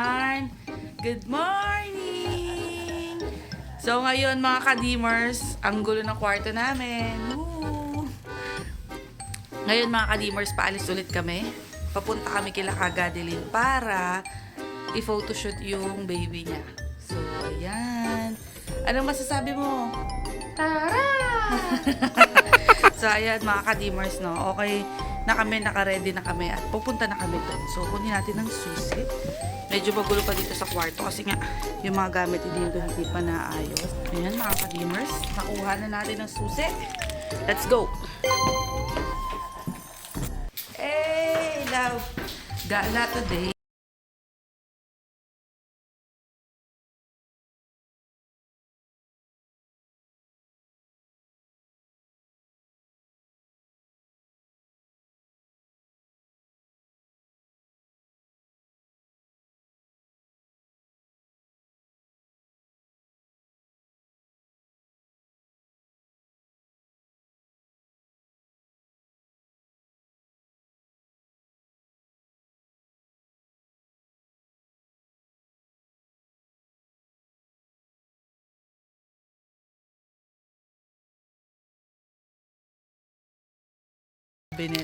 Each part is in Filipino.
Ayan. Good morning! So ngayon mga kadimers, ang gulo ng kwarto namin. Woo! Ngayon mga kadimers, paalis ulit kami. Papunta kami kila Kagadelin para i-photoshoot yung baby niya. So, ayan. Anong masasabi mo? Tara! So, ayan mga kadimers, no? Okay na kami, naka-ready na kami at pupunta na kami doon. So, kunin natin ng susi. Medyo magulo pa dito sa kwarto kasi nga yung mga gamit dito hindi pa naayos. Ayan mga kadimers, nakuha na natin ng susi. Let's go! Hey, love! Gala today.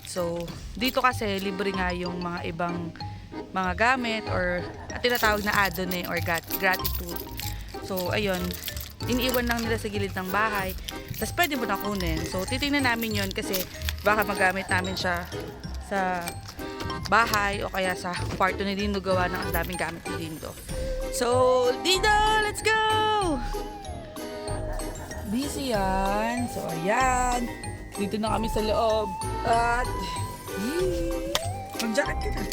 So, dito kasi libre nga yung mga ibang mga gamit or tinatawag na add-on or gratitude. So, ayun, iniiwan lang nila sa gilid ng bahay. Tapos pwede mo na kunin. So, titingnan namin yun kasi baka magamit namin siya sa bahay o kaya sa kwarto ni Dindo, gawa ng ang daming gamit ni Dindo. So, Dindo, let's go! Busy yan. So, ayan. Dito na kami sa loob. At, mag-jacket ka na.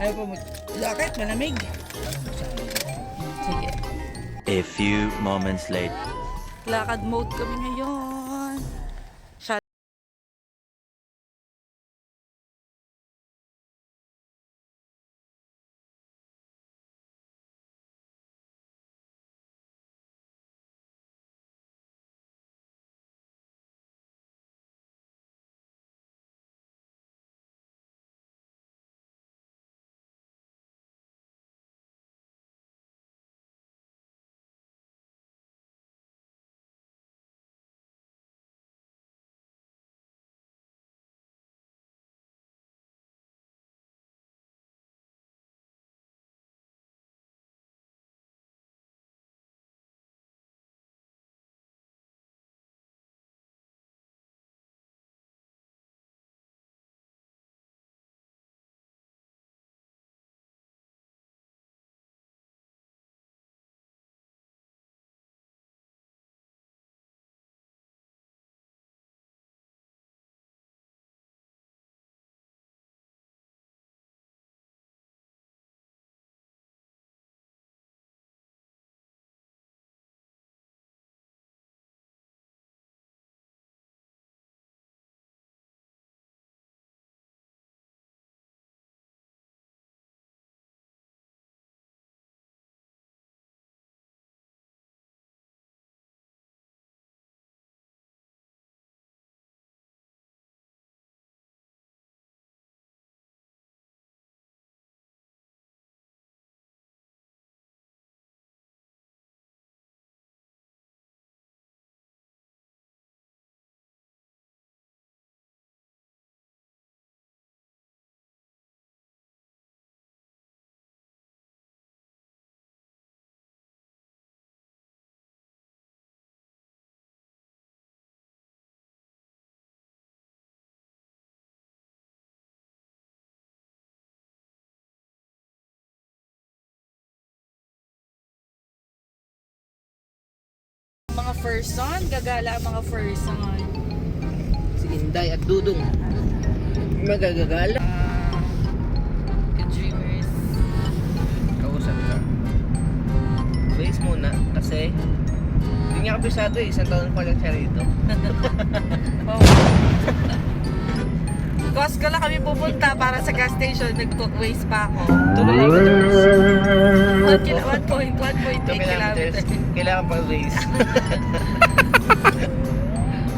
Ayaw pa mag-jacket, malamig. Sige. A few moments later. Lakad mode kami ngayon. Mga person, gagala ang mga person. Si Inday at Dudong. Magagagala. Good dreamers. Kausap ka. Base muna kasi hindi niya kabisado eh. Isang taon pa lang siya rito. Oh. Costco lang kami pupunta para sa gas station. Nag-waste pa ako. 2 kilometers. 1.8 kilometers. Kailangan pang race.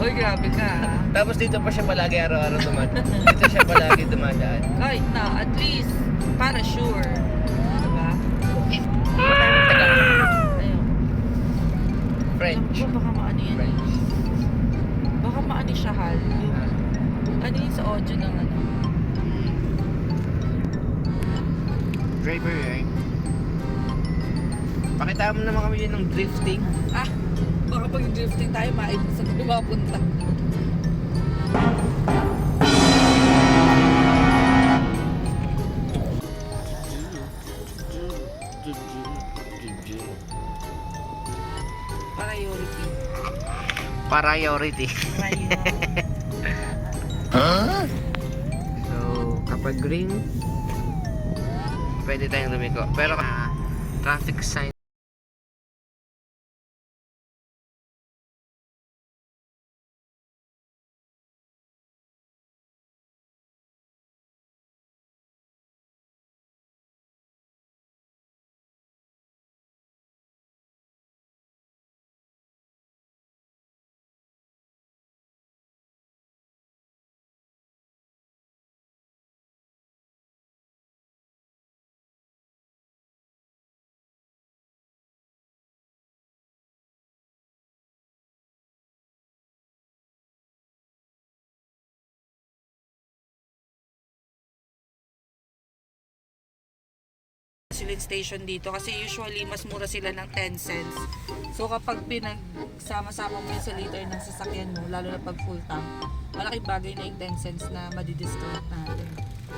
Uy, grabe ka. Tapos dito pa siya palagi araw-araw dumadaan. Dito siya palagi dumadaan. Kahit na, at least, para sure. Diba? Pakita mo naman kami yun ng drifting. Ah, baka pag drifting tayo, maibig sa mapunta. Priority. Priority. Priority. So, kapag green, pwede tayong lumiko. Pero traffic sign. Gasoline station dito kasi usually mas mura sila ng 10 cents. So kapag pinagsama-sama mo yun sa liter ng sasakyan mo, lalo na pag full tank, malaking bagay na yung 10 cents na madidiscount natin.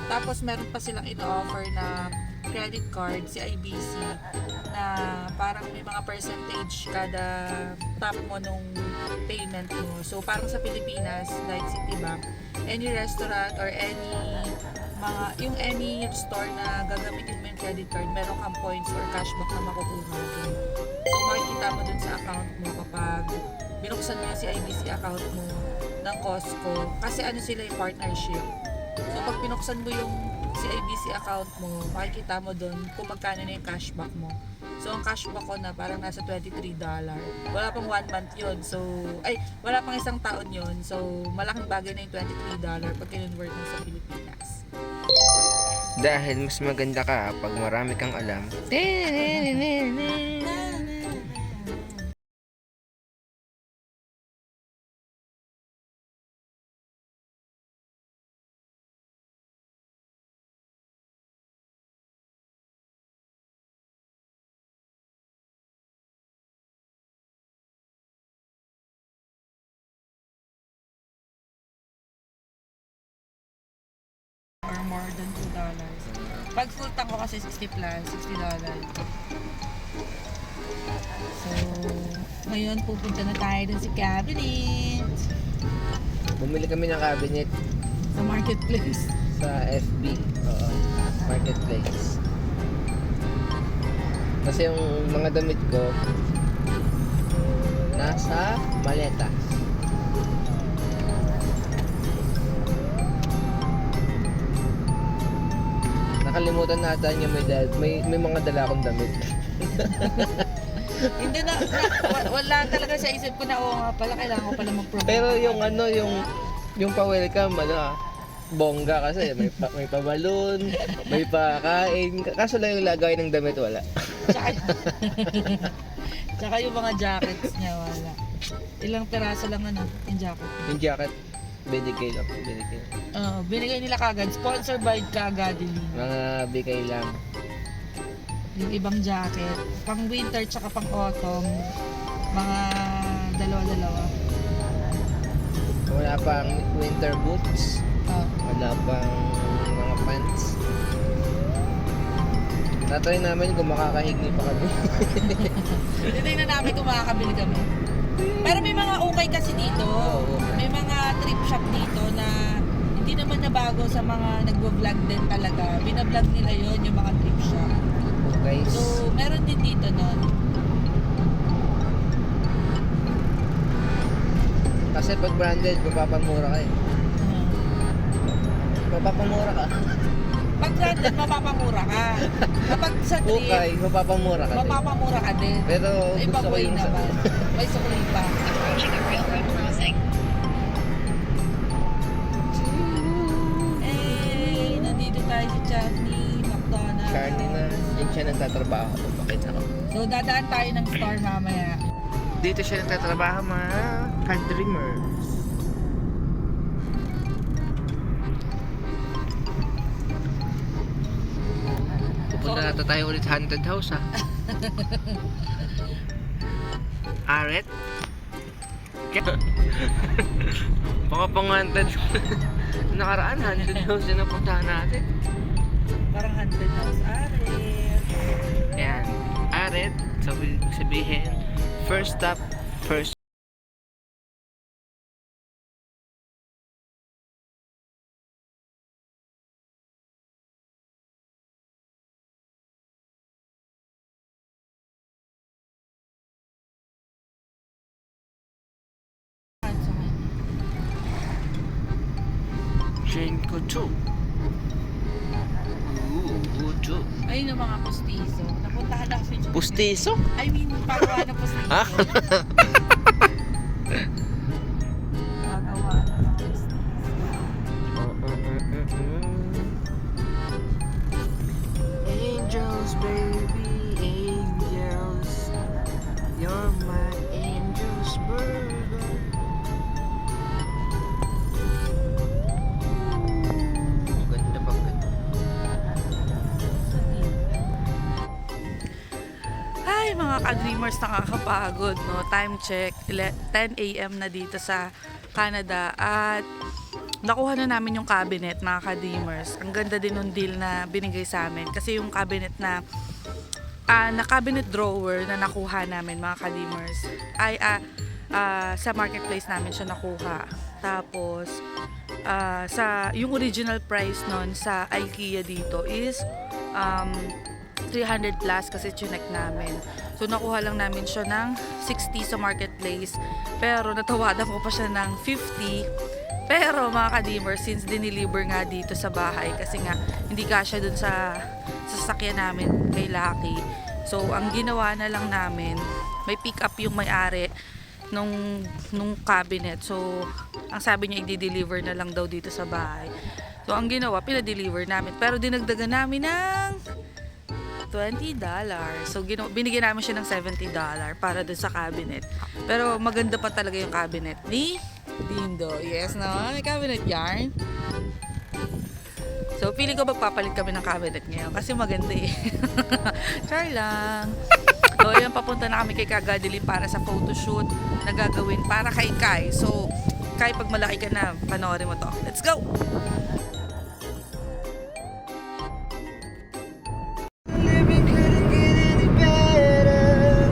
Tapos meron pa silang ino-offer na credit card, si IBC, na parang may mga percentage kada tap mo nung payment mo. So parang sa Pilipinas, like Citibank, any restaurant or any store na gagamitin mo yung credit card, meron kang points or cashback na makukuha dun. So makikita mo dun sa account mo kapag binuksan mo yung CIBC account mo ng Costco, kasi ano sila yung partnership. So pag binuksan mo yung CIBC account mo, makikita mo dun kung magkano na yung cashback mo. So ang cashback ko na parang nasa $23. Wala pang 1 month yun. So, wala pang isang taon yun. So malaking bagay na yung $23 pag kinonvert mo sa Pilipinas. Dahil mas maganda ka pag marami kang alam. Or more than $2. Pag full tank ko kasi 60 plus, $60. So, ngayon pupunta na tayo dun sa cabinet. Bumili kami ng cabinet Sa marketplace. sa FB. Oo, marketplace. Kasi yung mga damit ko nasa maleta. Nakalimutan natin yung may mga dala akong damit. Hindi wala talaga sa isip ko na nga pala, kailangan ko pala mag-promote. Pero yung yung pa-welcome, bongga kasi may pa-balloon, may pa-kain. Kaso lang yung lagay ng damit wala. Tsaka yung mga jackets niya wala. Ilang peraso lang yung jacket. Yung jacket, BDK lang. Binigay nila kagad. Sponsored by Kagadili. Mga bigay lang. Yung ibang jacket. Pang winter tsaka pang autumn. Mga dalawa-dalawa. Wala pang winter boots. Wala pang mga pants. Tatry namin kung makakahigni pa kami. Titignan namin kung makakabili kami. Pero may mga ukay kasi dito. Oo. May mga trip shop dito na hindi naman nabago sa mga nagvo-vlog din talaga. Binablog nila yon yung mga trip shop. Okay. So, meron din dito nun. Kasi pag branded, mapapamura ka eh. Mapapamura ka. Pag branded, mapapamura ka. Kapag sa trip, Okay, mapapamura ka din. mapapamura ka din. Pero Ibang gusto ko way yung naman. May suklay pa. Nandito tayo sa Chutney, McDonald's. Charlie na, yun siya nagtatrabaho. Bakit ako? So, dadaan tayo ng store mamaya. Dito siya nagtatrabaho mga ka-dreamers. Punta na tayo ulit haunted house ha. Aret? Baka pang haunted. Nakaraan haunted house yung napuntahan natin. Parang haunted house. Ayan. Aret. Sabihin, first stop, first. Train ko 2. Ucho. Ayun yung mga pustiso. Napuntahan na kasi yung... Pustiso? I mean, pagawa ng pustiso. Ha? Pagawa ng pustiso. Angels, baby, angels. You're my angels, burger. Ganda pa ganda. Ay, mga ka-dreamers, nakakapagod, no? Time check, 10 a.m. na dito sa Canada at nakuha na namin yung cabinet, mga ka-dreamers. Ang ganda din ng deal na binigay sa amin kasi yung cabinet na cabinet drawer na nakuha namin, mga ka-dreamers, ay sa marketplace namin siya nakuha. Tapos sa yung original price nun sa IKEA dito is 300 plus kasi chinek namin. So nakuha lang namin siya ng 60 sa marketplace, pero natawadan ko pa siya ng 50. Pero mga ka-dimmer, since dineliver nga dito sa bahay kasi nga hindi kasya dun sa sasakyan namin kay Lucky, so ang ginawa na lang namin, may pick up yung may-ari nung cabinet. So ang sabi niya i-deliver na lang daw dito sa bahay. So ang ginawa, pinadeliver namin, pero dinagdagan namin ng $20. So binigyan namin siya ng $70 para dun sa cabinet. Pero maganda pa talaga yung cabinet ni Dindo. Yes, no? May cabinet yarn. So feeling ko magpapalit kami ng cabinet ngayon kasi maganda eh. Char lang. So ayan, papunta na kami kay Kagadili para sa photoshoot na gagawin para kay Kai. So Kai, pag malaki ka na, panoorin mo to. Let's go! Living couldn't get any better.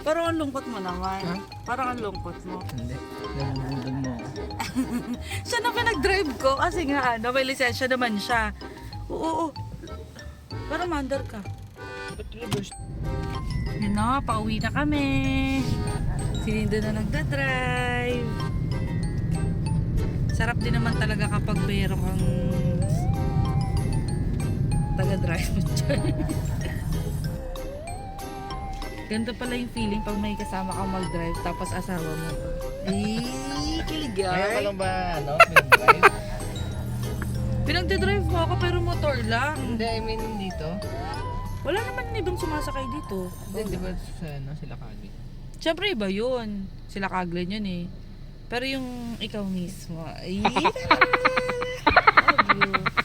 Parang ang lungkot mo naman. Ha? Parang ang lungkot mo. Hindi, nabubudol mo ako. Siya na pinag-drive ko kasi nga may lisensya naman siya. Oo. Parang mandar ka. Ba't reverse? Yun na, pauwi na kami. Si Lindo na nagda-drive. Sarap din naman talaga kapag meron kang taga-drive mo dyan. Ganda pala yung feeling pag may kasama kang mag-drive tapos asawa mo. Kiligay. Ayaw ka lang ba, pinag-drive? Pinagdadrive mo ako pero motor lang. Hindi, I mean dito. Wala naman ibang sumasakay dito. Hindi, di ba sila kagi? Siyempre iba yun. Sila Kaglen yun eh. Pero yung ikaw mismo, ay, love you.